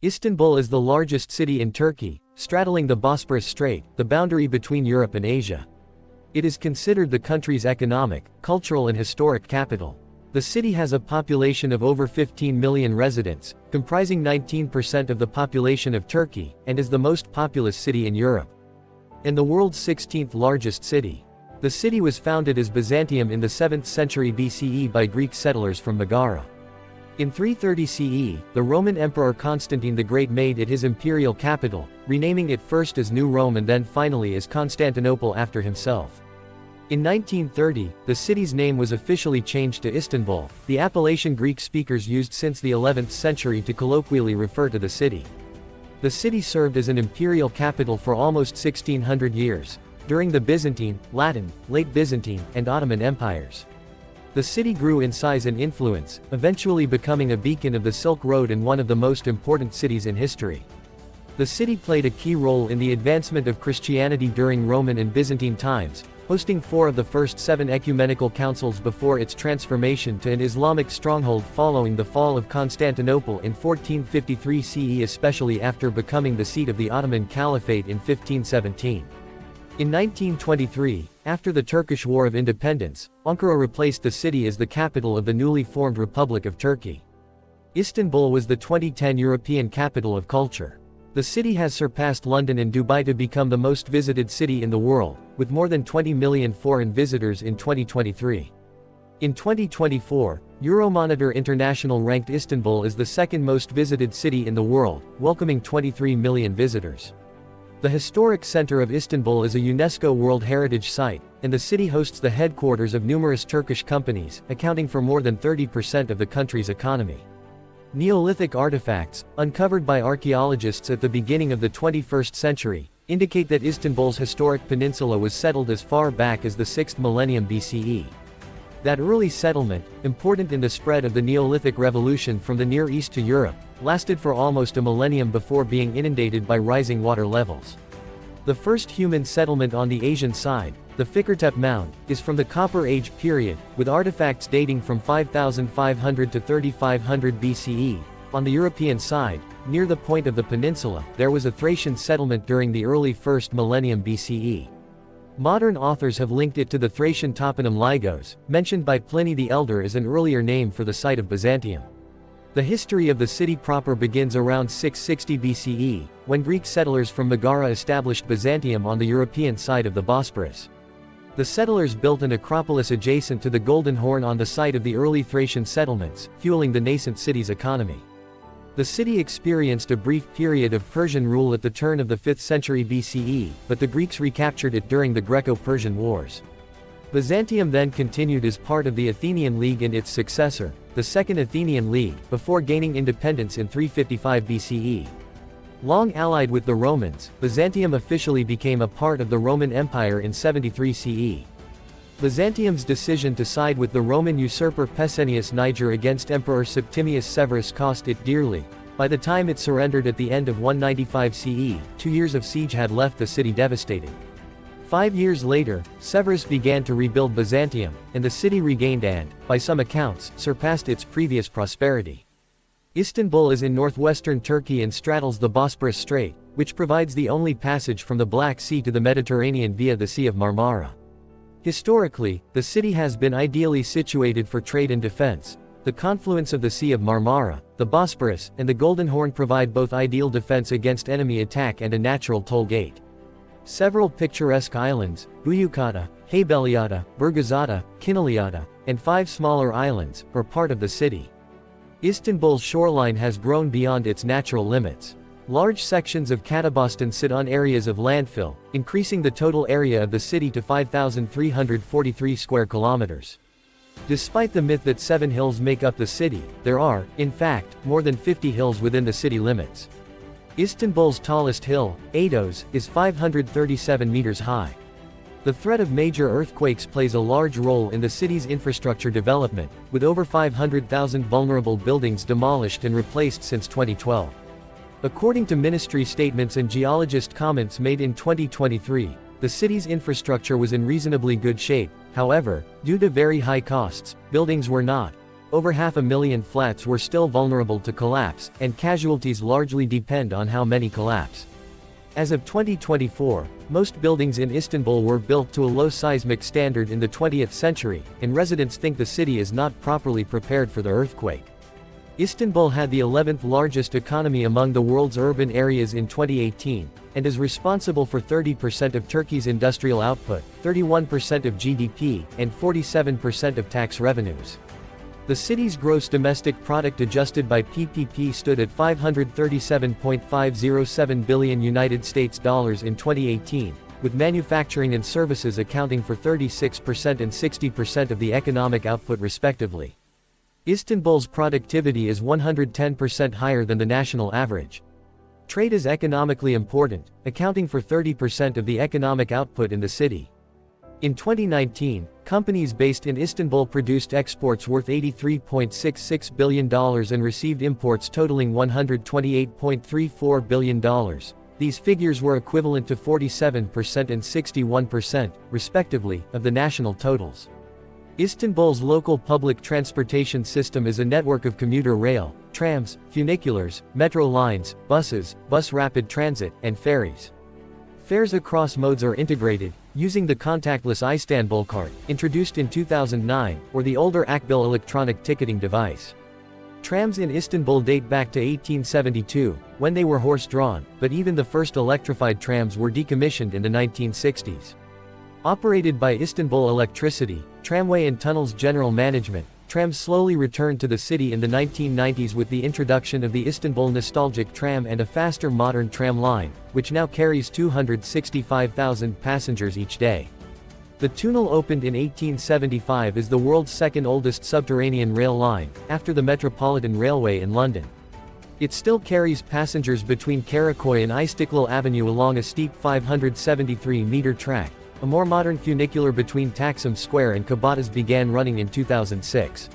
Istanbul is the largest city in Turkey, straddling the Bosporus Strait, the boundary between Europe and Asia. It is considered the country's economic, cultural and historic capital. The city has a population of over 15 million residents, comprising 19% of the population of Turkey, and is the most populous city in Europe. And the world's 16th largest city. The city was founded as Byzantium in the 7th century BCE by Greek settlers from Megara. In 330 CE, the Roman Emperor Constantine the Great made it his imperial capital, renaming it first as New Rome and then finally as Constantinople after himself. In 1930, the city's name was officially changed to Istanbul, the appellation Greek speakers used since the 11th century to colloquially refer to the city. The city served as an imperial capital for almost 1600 years, during the Byzantine, Latin, Late Byzantine, and Ottoman empires. The city grew in size and influence, eventually becoming a beacon of the Silk Road and one of the most important cities in history. The city played a key role in the advancement of Christianity during Roman and Byzantine times, hosting 4 of the first 7 ecumenical councils before its transformation to an Islamic stronghold following the fall of Constantinople in 1453 CE, especially after becoming the seat of the Ottoman Caliphate in 1517. In 1923, after the Turkish War of Independence, Ankara replaced the city as the capital of the newly formed Republic of Turkey. Istanbul was the 2010 European Capital of Culture. The city has surpassed London and Dubai to become the most visited city in the world, with more than 20 million foreign visitors in 2023. In 2024, Euromonitor International ranked Istanbul as the second most visited city in the world, welcoming 23 million visitors. The historic center of Istanbul is a UNESCO World Heritage Site, and the city hosts the headquarters of numerous Turkish companies, accounting for more than 30% of the country's economy. Neolithic artifacts, uncovered by archaeologists at the beginning of the 21st century, indicate that Istanbul's historic peninsula was settled as far back as the 6th millennium BCE. That early settlement, important in the spread of the Neolithic Revolution from the Near East to Europe, lasted for almost a millennium before being inundated by rising water levels. The first human settlement on the Asian side, the Fikirtepe Mound, is from the Copper Age period, with artifacts dating from 5500 to 3500 BCE. On the European side, near the point of the peninsula, there was a Thracian settlement during the early 1st millennium BCE. Modern authors have linked it to the Thracian toponym Lygos, mentioned by Pliny the Elder as an earlier name for the site of Byzantium. The history of the city proper begins around 660 BCE, when Greek settlers from Megara established Byzantium on the European side of the Bosporus. The settlers built an acropolis adjacent to the Golden Horn on the site of the early Thracian settlements, fueling the nascent city's economy. The city experienced a brief period of Persian rule at the turn of the 5th century BCE, but the Greeks recaptured it during the Greco-Persian Wars. Byzantium then continued as part of the Athenian League and its successor, the Second Athenian League, before gaining independence in 355 BCE. Long allied with the Romans, Byzantium officially became a part of the Roman Empire in 73 CE. Byzantium's decision to side with the Roman usurper Pescennius Niger against Emperor Septimius Severus cost it dearly. By the time it surrendered at the end of 195 CE, 2 years of siege had left the city devastated. 5 years later, Severus began to rebuild Byzantium, and the city regained and, by some accounts, surpassed its previous prosperity. Istanbul is in northwestern Turkey and straddles the Bosporus Strait, which provides the only passage from the Black Sea to the Mediterranean via the Sea of Marmara. Historically, the city has been ideally situated for trade and defense. The confluence of the Sea of Marmara, the Bosporus, and the Golden Horn provide both ideal defense against enemy attack and a natural toll gate. Several picturesque islands, Buyukada, Heybeliada, Burgazada, Kinaliada, and 5 smaller islands, are part of the city. Istanbul's shoreline has grown beyond its natural limits. Large sections of Caddebostan sit on areas of landfill, increasing the total area of the city to 5,343 square kilometers. Despite the myth that 7 hills make up the city, there are, in fact, more than 50 hills within the city limits. Istanbul's tallest hill, Ados, is 537 meters high. The threat of major earthquakes plays a large role in the city's infrastructure development, with over 500,000 vulnerable buildings demolished and replaced since 2012. According to ministry statements and geologist comments made in 2023, the city's infrastructure was in reasonably good shape. However, due to very high costs, buildings were not over 500,000 flats were still vulnerable to collapse, and casualties largely depend on how many collapse. As of 2024, most buildings in Istanbul were built to a low seismic standard in the 20th century, and residents think the city is not properly prepared for the earthquake. Istanbul had the 11th largest economy among the world's urban areas in 2018, and is responsible for 30% of Turkey's industrial output, 31% of GDP, and 47% of tax revenues. The city's gross domestic product adjusted by PPP stood at $537.507 billion United States dollars in 2018, with manufacturing and services accounting for 36% and 60% of the economic output respectively. Istanbul's productivity is 110% higher than the national average. Trade is economically important, accounting for 30% of the economic output in the city. In 2019, companies based in Istanbul produced exports worth $83.66 billion and received imports totaling $128.34 billion. These figures were equivalent to 47% and 61%, respectively, of the national totals. Istanbul's local public transportation system is a network of commuter rail, trams, funiculars, metro lines, buses, bus rapid transit, and ferries. Fares across modes are integrated, using the contactless Istanbul card, introduced in 2009, or the older Akbil electronic ticketing device. Trams in Istanbul date back to 1872, when they were horse-drawn, but even the first electrified trams were decommissioned in the 1960s. Operated by Istanbul Electricity, Tramway and Tunnels General Management, trams slowly returned to the city in the 1990s with the introduction of the Istanbul Nostalgic Tram and a faster modern tram line, which now carries 265,000 passengers each day. The tunnel opened in 1875 is the world's second oldest subterranean rail line, after the Metropolitan Railway in London. It still carries passengers between Karakoy and Istiklal Avenue along a steep 573-meter track. A more modern funicular between Taksim Square and Kabataş began running in 2006.